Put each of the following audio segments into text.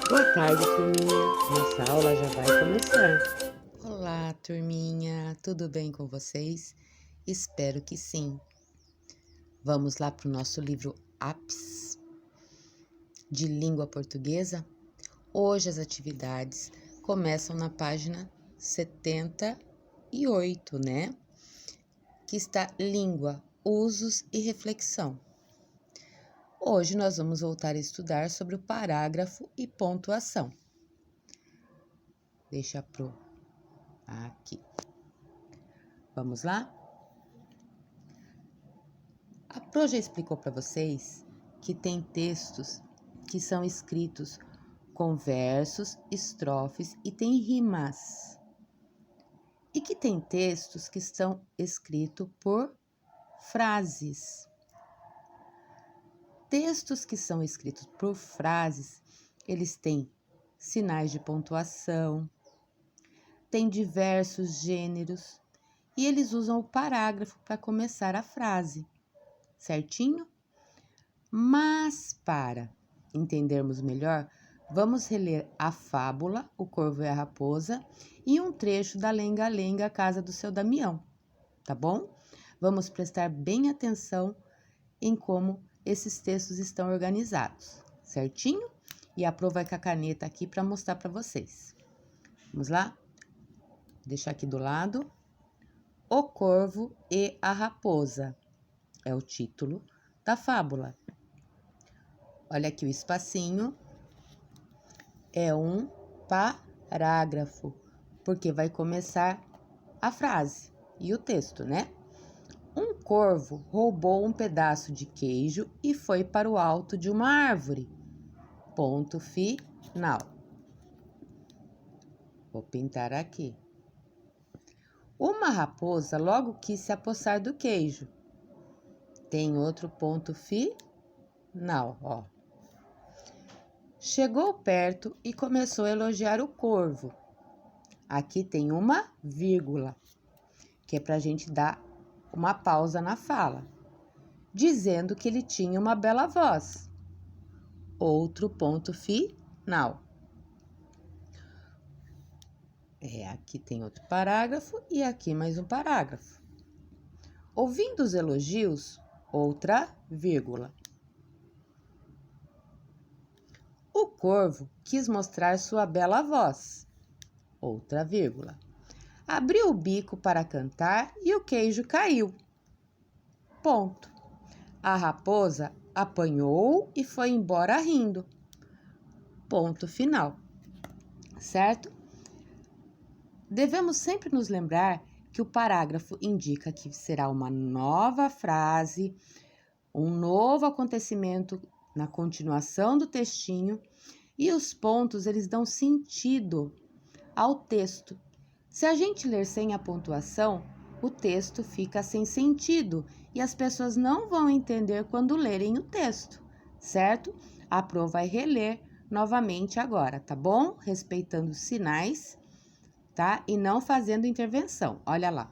Boa tarde, turminha. Nossa aula já vai começar. Olá, turminha, tudo bem com vocês? Espero que sim. Vamos lá para o nosso livro APS de língua portuguesa? Hoje as atividades começam na página 78, né? Que está língua, usos e reflexão. Hoje nós vamos voltar a estudar sobre o parágrafo e pontuação. Deixa pro aqui. Vamos lá? A Pro já explicou para vocês que tem textos que são escritos com versos, estrofes e tem rimas. E que tem textos que estão escritos por frases. Textos que são escritos por frases, eles têm sinais de pontuação, têm diversos gêneros e eles usam o parágrafo para começar a frase, certinho? Mas para entendermos melhor, vamos reler a fábula O Corvo e a Raposa e um trecho da Lenga-Lenga, a Casa do Seu Damião, tá bom? Vamos prestar bem atenção em como esses textos estão organizados, certinho? E a Pro vai com a caneta aqui para mostrar para vocês. Vamos lá? Vou deixar aqui do lado. O Corvo e a Raposa é o título da fábula. Olha aqui o espacinho. É um parágrafo, porque vai começar a frase e o texto, né? Um corvo roubou um pedaço de queijo e foi para o alto de uma árvore. Ponto final. Vou pintar aqui. Uma raposa logo quis se apossar do queijo. Tem outro ponto final, ó. Chegou perto e começou a elogiar o corvo. Aqui tem uma vírgula, que é para a gente dar uma pausa na fala, dizendo que ele tinha uma bela voz. Outro ponto final. Aqui tem outro parágrafo e aqui mais um parágrafo. Ouvindo os elogios, outra vírgula. O corvo quis mostrar sua bela voz. Outra vírgula. Abriu o bico para cantar e o queijo caiu. Ponto. A raposa apanhou e foi embora rindo. Ponto final. Certo? Devemos sempre nos lembrar que o parágrafo indica que será uma nova frase, um novo acontecimento na continuação do textinho, e os pontos eles dão sentido ao texto. Se a gente ler sem a pontuação, o texto fica sem sentido e as pessoas não vão entender quando lerem o texto, certo? A Pro vai reler novamente agora, tá bom? Respeitando os sinais, tá? E não fazendo intervenção. Olha lá.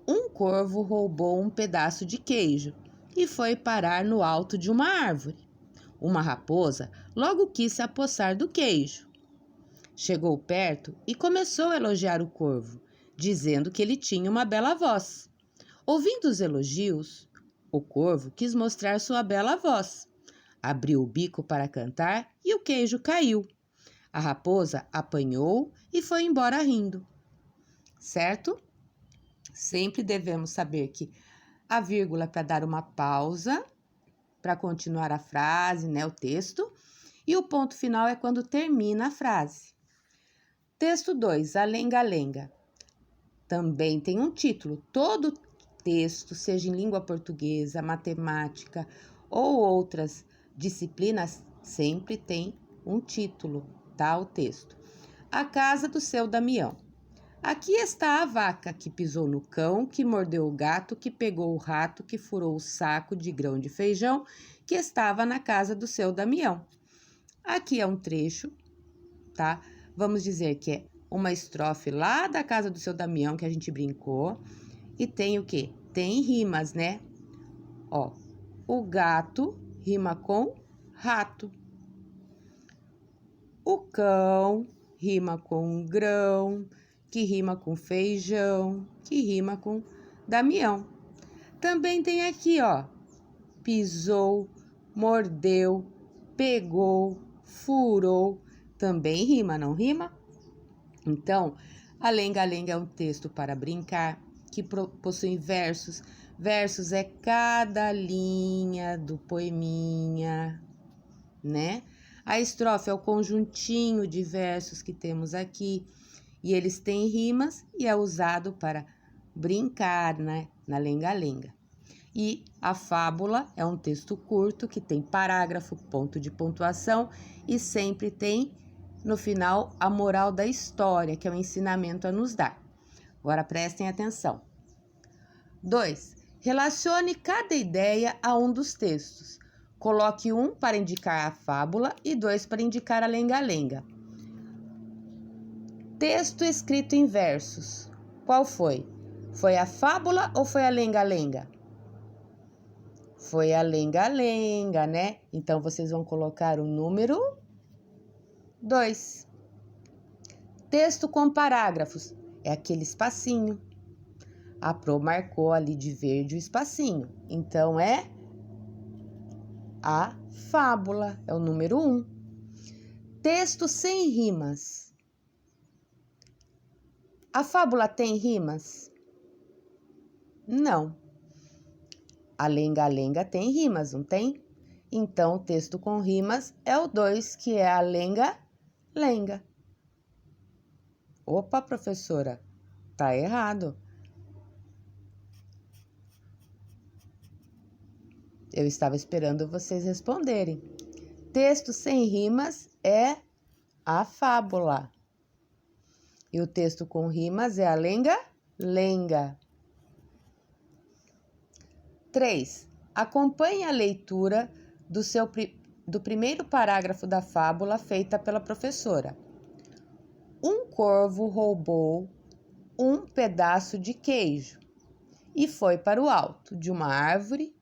Um corvo roubou um pedaço de queijo e foi parar no alto de uma árvore. Uma raposa logo quis se apossar do queijo. Chegou perto e começou a elogiar o corvo, dizendo que ele tinha uma bela voz. Ouvindo os elogios, o corvo quis mostrar sua bela voz. Abriu o bico para cantar e o queijo caiu. A raposa apanhou e foi embora rindo. Certo? Sempre devemos saber que a vírgula é para dar uma pausa, para continuar a frase, né, o texto, e o ponto final é quando termina a frase. Texto 2, a lenga-lenga. Também tem um título. Todo texto, seja em língua portuguesa, matemática ou outras disciplinas, sempre tem um título, tá? O texto. A casa do seu Damião. Aqui está a vaca que pisou no cão, que mordeu o gato, que pegou o rato, que furou o saco de grão de feijão, que estava na casa do seu Damião. Aqui é um trecho, tá? Vamos dizer que é uma estrofe lá da casa do seu Damião, que a gente brincou. E tem o quê? Tem rimas, né? Ó, o gato rima com rato. o cão rima com grão, que rima com feijão, que rima com Damião. Também tem aqui, ó, pisou, mordeu, pegou, furou. Também rima, não rima? Então, a lenga-lenga é um texto para brincar, que possui versos. Versos é cada linha do poeminha, né? A estrofe é o conjuntinho de versos que temos aqui, e eles têm rimas e é usado para brincar, né? Na lenga-lenga. E a fábula é um texto curto que tem parágrafo, ponto de pontuação e sempre tem no final a moral da história, que é o ensinamento a nos dar. Agora prestem atenção. 2. Relacione cada ideia a um dos textos. Coloque 1 para indicar a fábula e 2 para indicar a lenga-lenga. Texto escrito em versos. Qual foi? Foi a fábula ou foi a lenga-lenga? Foi a lenga-lenga, né? Então, vocês vão colocar o número 2. Texto com parágrafos. É aquele espacinho. A Pro marcou ali de verde o espacinho. Então, é a fábula. É o número 1. Texto sem rimas. A fábula tem rimas? Não. A lenga-lenga tem rimas, não tem? Então, o texto com rimas é o 2, que é a lenga-lenga. Opa, professora, tá errado. Eu estava esperando vocês responderem. Texto sem rimas é a fábula. E o texto com rimas é a lenga-lenga. 3. Acompanhe a leitura do primeiro parágrafo da fábula feita pela professora. Um corvo roubou um pedaço de queijo e foi para o alto de uma árvore.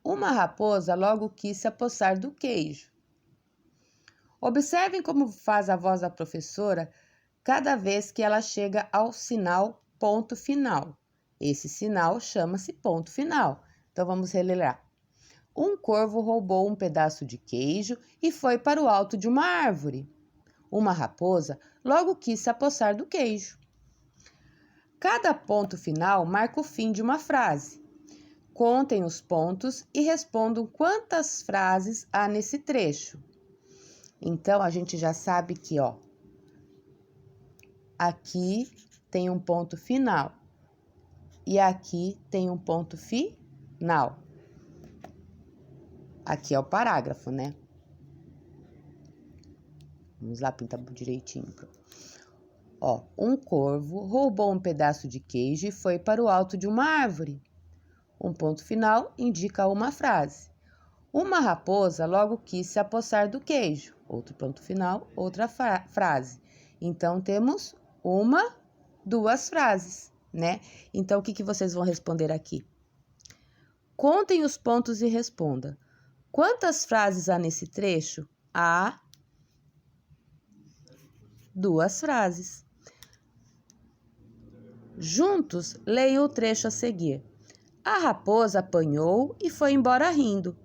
Uma raposa logo quis se apossar do queijo. Observem como faz a voz da professora cada vez que ela chega ao sinal ponto final. Esse sinal chama-se ponto final. Então, vamos relembrar. Um corvo roubou um pedaço de queijo e foi para o alto de uma árvore. Uma raposa logo quis se apossar do queijo. Cada ponto final marca o fim de uma frase. Contem os pontos e respondam quantas frases há nesse trecho. Então, a gente já sabe que, ó, aqui tem um ponto final e aqui tem um ponto final. Aqui é o parágrafo, né? Vamos lá, pintar direitinho. Ó, um corvo roubou um pedaço de queijo e foi para o alto de uma árvore. Um ponto final indica uma frase. Uma raposa logo quis se apossar do queijo. Outro ponto final, outra frase. Então, temos duas frases, né? Então, o que vocês vão responder aqui? Contem os pontos e responda. Quantas frases há nesse trecho? Há 2 frases. Juntos, leiam o trecho a seguir. A raposa apanhou e foi embora rindo.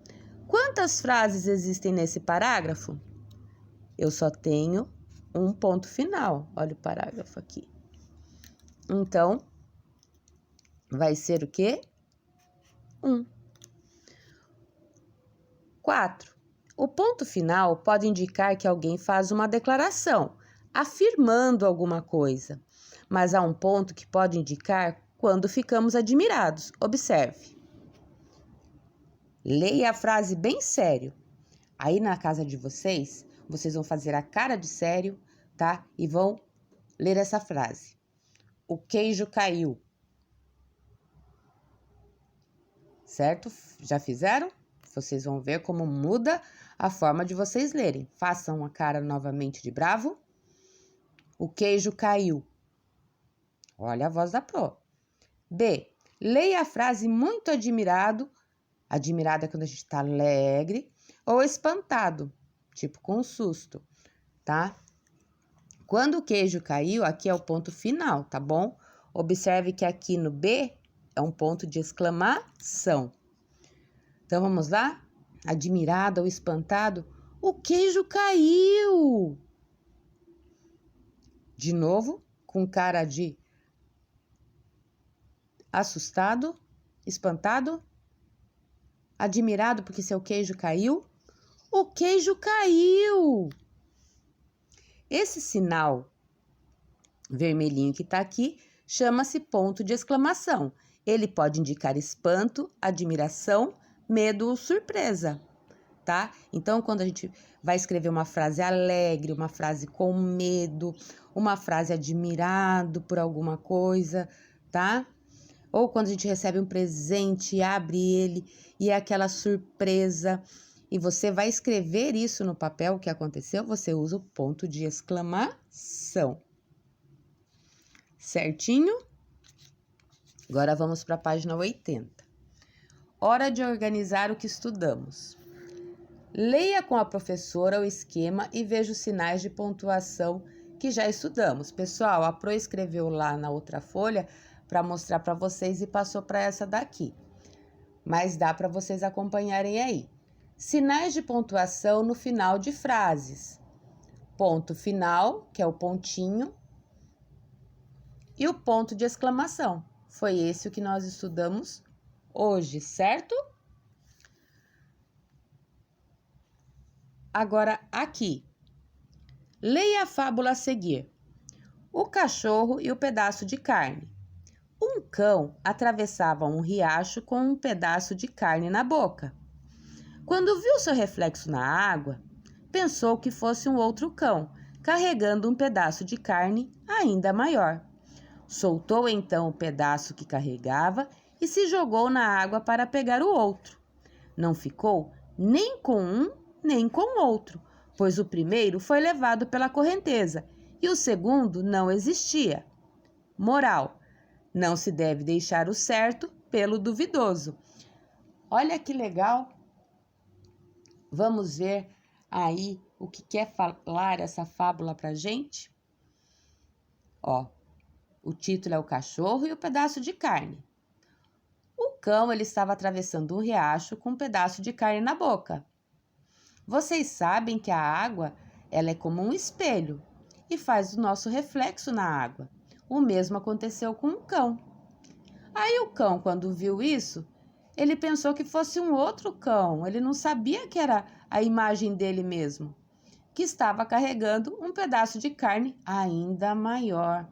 Quantas frases existem nesse parágrafo? Eu só tenho um ponto final. Olha o parágrafo aqui. Então, vai ser o quê? 1. 4. O ponto final pode indicar que alguém faz uma declaração, afirmando alguma coisa. Mas há um ponto que pode indicar quando ficamos admirados. Observe. Leia a frase bem sério. Aí na casa de vocês vão fazer a cara de sério, tá? E vão ler essa frase. O queijo caiu. Certo? Já fizeram? Vocês vão ver como muda a forma de vocês lerem. Façam a cara novamente de bravo. O queijo caiu. Olha a voz da Pro. B. Leia a frase muito admirado. Admirado é quando a gente está alegre ou espantado, tipo com susto. tá? Quando o queijo caiu, aqui é o ponto final, tá bom? Observe que aqui no B é um ponto de exclamação. Então, vamos lá? Admirado ou espantado, o queijo caiu! De novo, com cara de assustado, espantado, admirado porque seu queijo caiu. O queijo caiu! Esse sinal vermelhinho que tá aqui chama-se ponto de exclamação. Ele pode indicar espanto, admiração, medo ou surpresa, tá? Então, quando a gente vai escrever uma frase alegre, uma frase com medo, uma frase admirado por alguma coisa, tá? Ou quando a gente recebe um presente, abre ele e é aquela surpresa, e você vai escrever isso no papel, o que aconteceu, você usa o ponto de exclamação. Certinho? Agora vamos para a página 80. Hora de organizar o que estudamos. Leia com a professora o esquema e veja os sinais de pontuação que já estudamos. Pessoal, a Pro escreveu lá na outra folha para mostrar para vocês e passou para essa daqui. Mas dá para vocês acompanharem aí. Sinais de pontuação no final de frases. Ponto final, que é o pontinho, e o ponto de exclamação. Foi esse o que nós estudamos hoje, certo? Agora, aqui. Leia a fábula a seguir. O cachorro e o pedaço de carne. Um cão atravessava um riacho com um pedaço de carne na boca. Quando viu seu reflexo na água, pensou que fosse um outro cão, carregando um pedaço de carne ainda maior. Soltou então o pedaço que carregava e se jogou na água para pegar o outro. Não ficou nem com um nem com o outro, pois o primeiro foi levado pela correnteza e o segundo não existia. Moral: não se deve deixar o certo pelo duvidoso. Olha que legal! Vamos ver aí o que quer falar essa fábula pra gente? Ó, o título é O Cachorro e o Pedaço de Carne. O cão, ele estava atravessando um riacho com um pedaço de carne na boca. Vocês sabem que a água, ela é como um espelho e faz o nosso reflexo na água. O mesmo aconteceu com o cão. Aí o cão, quando viu isso, ele pensou que fosse um outro cão. Ele não sabia que era a imagem dele mesmo, que estava carregando um pedaço de carne ainda maior.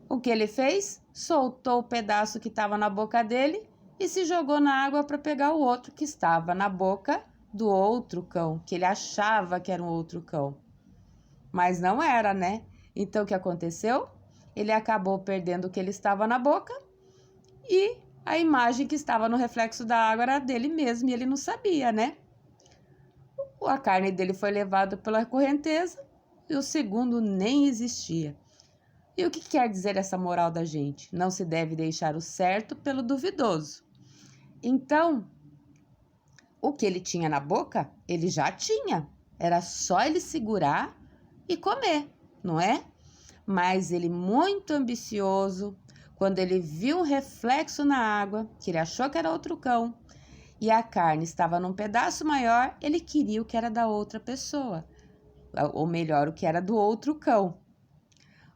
O que ele fez? Soltou o pedaço que estava na boca dele e se jogou na água para pegar o outro que estava na boca do outro cão, que ele achava que era um outro cão. Mas não era, né? Então, o que aconteceu? Ele acabou perdendo o que ele estava na boca e a imagem que estava no reflexo da água era dele mesmo e ele não sabia, né? A carne dele foi levada pela correnteza e o segundo nem existia. E o que quer dizer essa moral da gente? Não se deve deixar o certo pelo duvidoso. Então, o que ele tinha na boca, ele já tinha. Era só ele segurar e comer, não é? Mas ele, muito ambicioso, quando ele viu um reflexo na água, que ele achou que era outro cão, e a carne estava num pedaço maior, ele queria o que era da outra pessoa. Ou melhor, o que era do outro cão.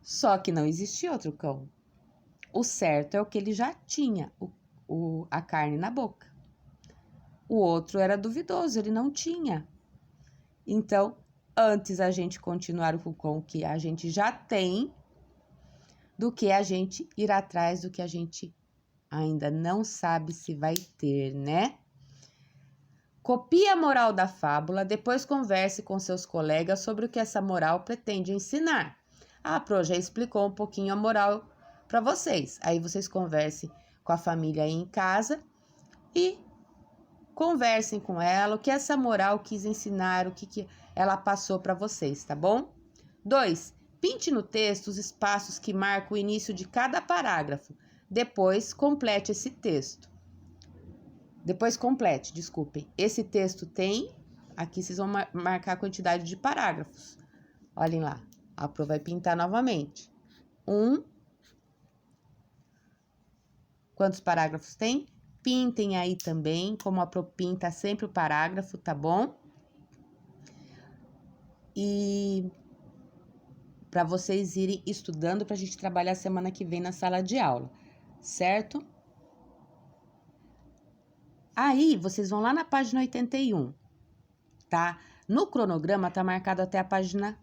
Só que não existia outro cão. O certo é o que ele já tinha, a carne na boca. O outro era duvidoso, ele não tinha. Então, antes a gente continuar com o que a gente já tem, do que a gente ir atrás do que a gente ainda não sabe se vai ter, né? Copie a moral da fábula, depois converse com seus colegas sobre o que essa moral pretende ensinar. A Pro já explicou um pouquinho a moral para vocês. Aí vocês conversem com a família aí em casa e conversem com ela o que essa moral quis ensinar, o que ela passou para vocês, tá bom? 2. Pinte no texto os espaços que marcam o início de cada parágrafo. Depois, complete esse texto. Esse texto tem Aqui vocês vão marcar a quantidade de parágrafos. Olhem lá. A Pro vai pintar novamente. 1. Quantos parágrafos tem? Pintem aí também, como a Pro pinta sempre o parágrafo, tá bom? E para vocês irem estudando para a gente trabalhar semana que vem na sala de aula, certo? Aí, vocês vão lá na página 81, tá? No cronograma tá marcado até a página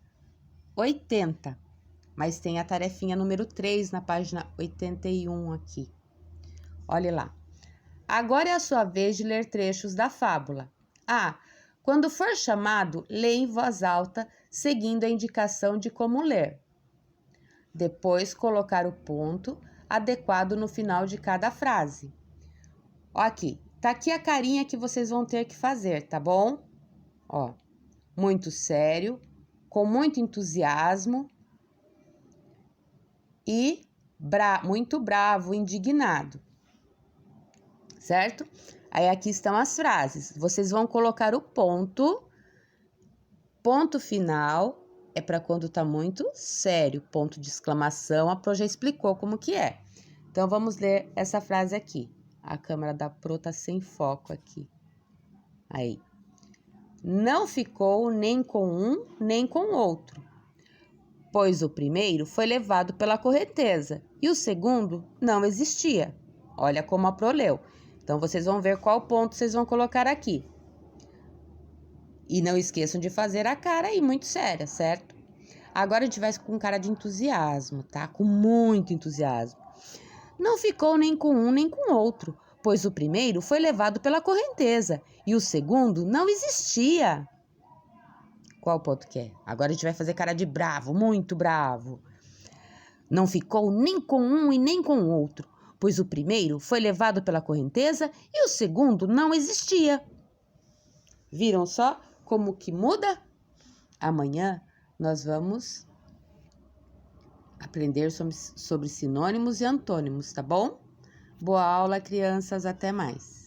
80, mas tem a tarefinha número 3 na página 81 aqui. Olhe lá. Agora é a sua vez de ler trechos da fábula. Quando for chamado, lê em voz alta, seguindo a indicação de como ler. Depois, colocar o ponto adequado no final de cada frase. Ó, aqui. Tá aqui a carinha que vocês vão ter que fazer, tá bom? Ó, muito sério, com muito entusiasmo e muito bravo, indignado. Certo? Aí aqui estão as frases. Vocês vão colocar o ponto final é para quando tá muito sério, ponto de exclamação, a Pro já explicou como que é. Então, vamos ler essa frase aqui. A câmera da Pro tá sem foco aqui. Aí. Não ficou nem com um, nem com outro, pois o primeiro foi levado pela correnteza e o segundo não existia. Olha como a Pro leu. Então, vocês vão ver qual ponto vocês vão colocar aqui. E não esqueçam de fazer a cara aí, muito séria, certo? Agora a gente vai com cara de entusiasmo, tá? Com muito entusiasmo. Não ficou nem com um nem com outro, pois o primeiro foi levado pela correnteza e o segundo não existia. Qual ponto que é? Agora a gente vai fazer cara de bravo, muito bravo. Não ficou nem com um e nem com o outro, pois o primeiro foi levado pela correnteza e o segundo não existia. Viram só como que muda? Amanhã nós vamos aprender sobre sinônimos e antônimos, tá bom? Boa aula, crianças. Até mais.